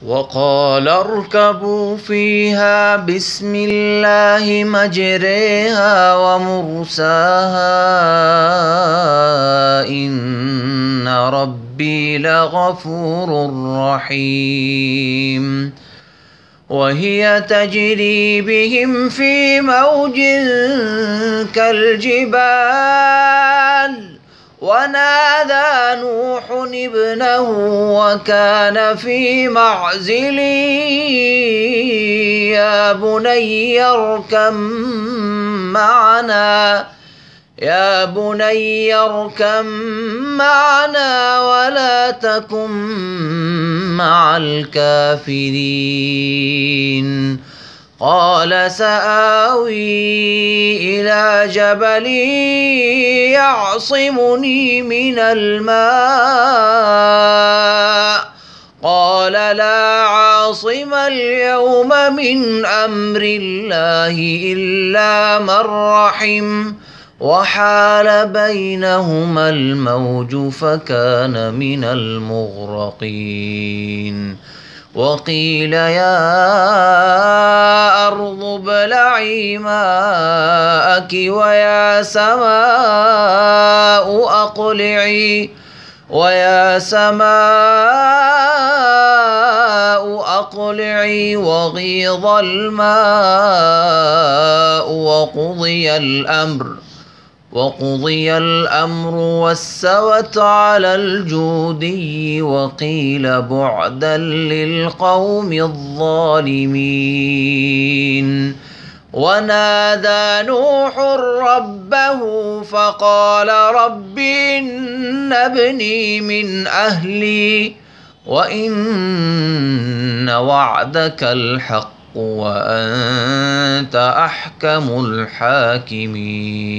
وقال اركبوا فيها بسم الله مجريها ومرساها إن ربي لغفور رحيم. وهي تجري بهم في موج كالجبال ونادى نوح ابنه وكان في معزل يا بني اركب معنا ولا تكن مع الكافرين. قال سآوي إلى جبل يعصمني من الماء قال لا عاصم اليوم من أمر الله إلا من رحم وحال بينهما الموج فكان من المغرقين. وقيل يا أرض ابلعي ماءك ويا سماء أقلعي وغيض الماء وقضي الأمر واستوت على الجودي وقيل بعدا للقوم الظالمين. ونادى نوح ربه فقال رب إن ابني من أهلي وإن وعدك الحق وأنت أحكم الحاكمين.